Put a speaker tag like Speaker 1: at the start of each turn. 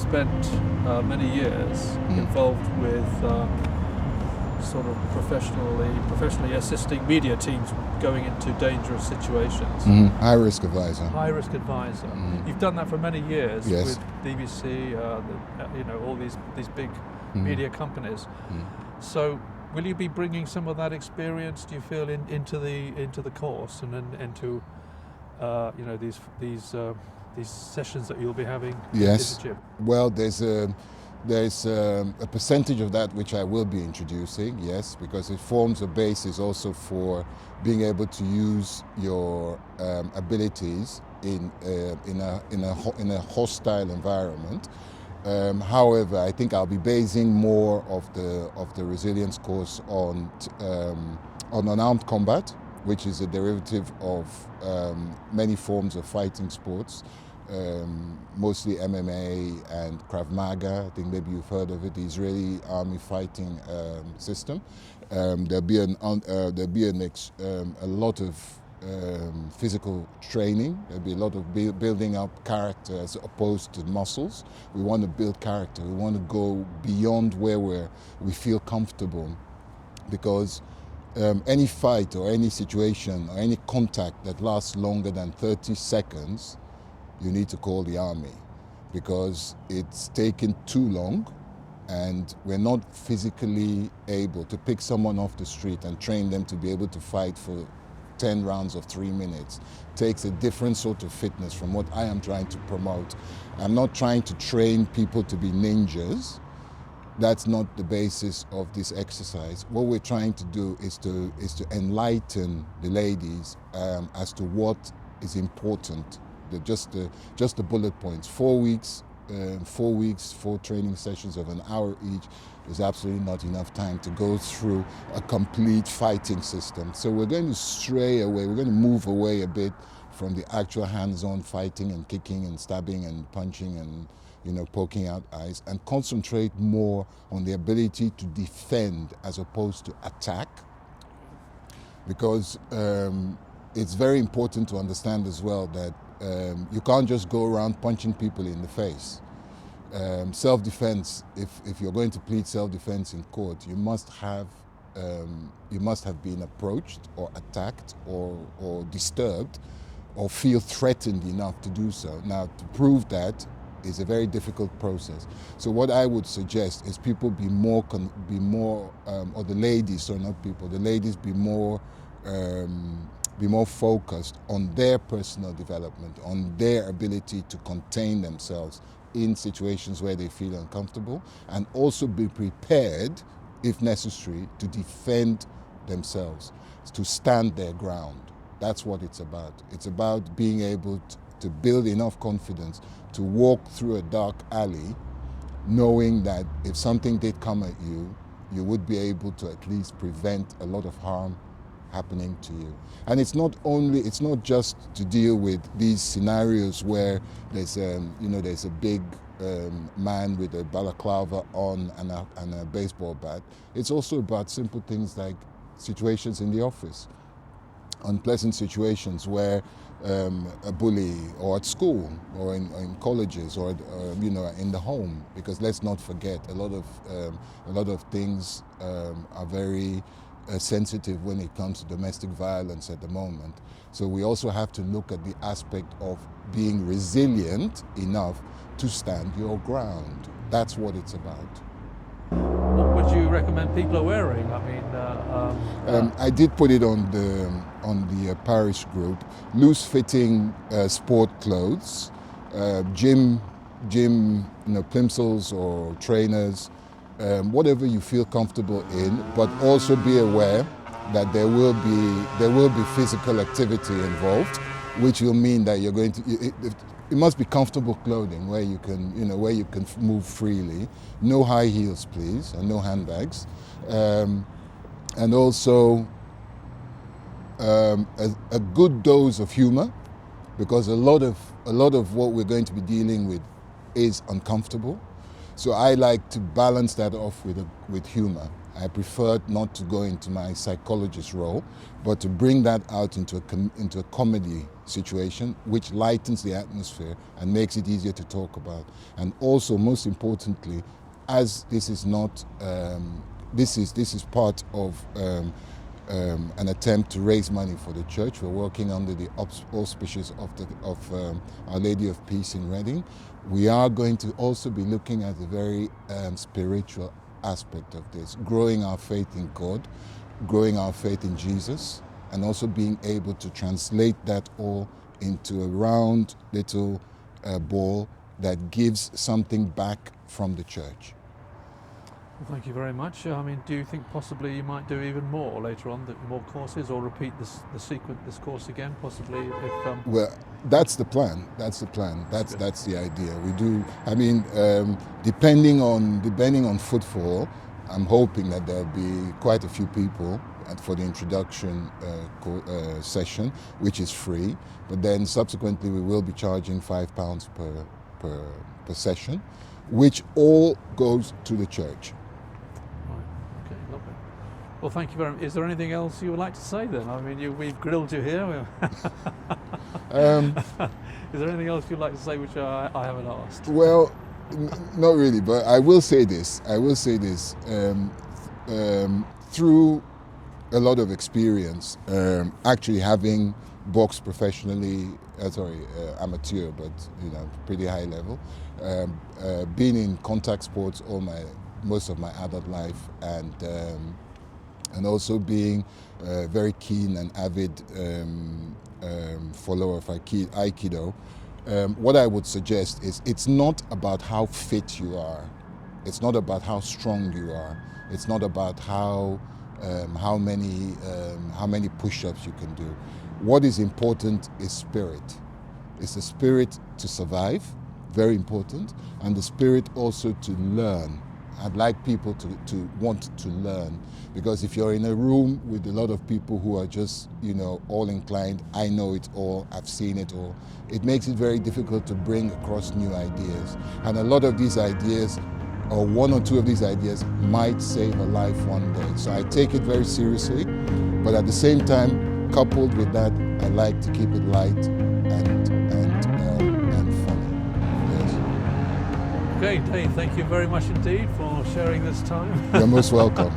Speaker 1: spent many years involved with sort of professionally assisting media teams going into dangerous situations.
Speaker 2: High risk advisor.
Speaker 1: High risk advisor. You've done that for many years
Speaker 2: Yes.
Speaker 1: with BBC, all these big media companies. So, will you be bringing some of that experience, do you feel, into the course and into these sessions that you'll be having?
Speaker 2: Yes.
Speaker 1: in the gym?
Speaker 2: Well, there's a percentage of that which I will be introducing, yes, because it forms a basis also for being able to use your abilities in a hostile environment. However, I think I'll be basing more of the resilience course on unarmed combat, which is a derivative of many forms of fighting sports. Mostly MMA and Krav Maga. I think maybe you've heard of it, the Israeli army fighting system. There'll be a lot of physical training. There'll be a lot of building up character as opposed to muscles. We want to build character. We want to go beyond where we feel comfortable, because any fight or any situation or any contact that lasts longer than 30 seconds, you need to call the army, because it's taken too long and we're not physically able to pick someone off the street and train them to be able to fight for 10 rounds of 3 minutes. It takes a different sort of fitness from what I am trying to promote. I'm not trying to train people to be ninjas. That's not the basis of this exercise. What we're trying to do is to enlighten the ladies as to what is important. Just the bullet points. 4 weeks, 4 training sessions of an hour each is absolutely not enough time to go through a complete fighting system. So we're going to stray away, we're going to move away a bit from the actual hands-on fighting and kicking and stabbing and punching and poking out eyes, and concentrate more on the ability to defend as opposed to attack. Because it's very important to understand as well that you can't just go around punching people in the face. Self-defense, if you're going to plead self-defense in court, you must have been approached or attacked or disturbed or feel threatened enough to do so. Now, to prove that is a very difficult process. So what I would suggest is people be more, or the ladies, so not people, the ladies be more focused on their personal development, on their ability to contain themselves in situations where they feel uncomfortable, and also be prepared, if necessary, to defend themselves, to stand their ground. That's what it's about. It's about being able to build enough confidence to walk through a dark alley, knowing that if something did come at you, you would be able to at least prevent a lot of harm happening to you. And it's not just to deal with these scenarios where there's a big man with a balaclava on and a baseball bat. It's also about simple things like situations in the office, unpleasant situations where a bully, or at school, or in colleges, or in the home. Because let's not forget, a lot of things are very sensitive when it comes to domestic violence at the moment. So we also have to look at the aspect of being resilient enough to stand your ground. That's what it's about.
Speaker 1: What would you recommend people are wearing? I mean,
Speaker 2: I did put it on the parish group. Loose-fitting sport clothes, gym plimsolls or trainers, whatever you feel comfortable in. But also be aware that there will be physical activity involved, which will mean that you're going to. It must be comfortable clothing where you can move freely. No high heels, please, and no handbags. And also a good dose of humor, because a lot of what we're going to be dealing with is uncomfortable. So I like to balance that off with humor. I preferred not to go into my psychologist role, but to bring that out into a comedy situation, which lightens the atmosphere and makes it easier to talk about. And also, most importantly, as this is not, this is part of an attempt to raise money for the church. We're working under the auspices of Our Lady of Peace in Reading. We are going to also be looking at a very spiritual aspect of this, growing our faith in God, growing our faith in Jesus, and also being able to translate that all into a round little ball that gives something back from the church.
Speaker 1: Well, thank you very much. I mean, do you think possibly you might do even more later on, more courses, or repeat this course again, possibly?
Speaker 2: Well, that's the plan. That's the plan. That's the idea. We do. I mean, depending on footfall, I'm hoping that there'll be quite a few people for the introduction session, which is free. But then subsequently, we will be charging £5 per session, which all goes to the church.
Speaker 1: Well, thank you very much. Is there anything else you would like to say then? I mean, we've grilled you here. Is there anything else you'd like to say which I haven't asked?
Speaker 2: Well, not really, but I will say this. Through a lot of experience, actually having boxed professionally, amateur, but pretty high level, being in contact sports most of my adult life, and also being very keen and avid follower of Aikido, what I would suggest is it's not about how fit you are, it's not about how strong you are, it's not about how many push-ups you can do. What is important is spirit. It's the spirit to survive, very important, and the spirit also to learn. I'd like people to want to learn, because if you're in a room with a lot of people who are just, all inclined, I know it all, I've seen it all, it makes it very difficult to bring across new ideas. And a lot of these ideas, or one or two of these ideas, might save a life one day. So I take it very seriously, but at the same time, coupled with that, I like to keep it light and funny. Yes.
Speaker 1: Okay, Dieye, thank you very much indeed for sharing this time.
Speaker 2: You're most welcome.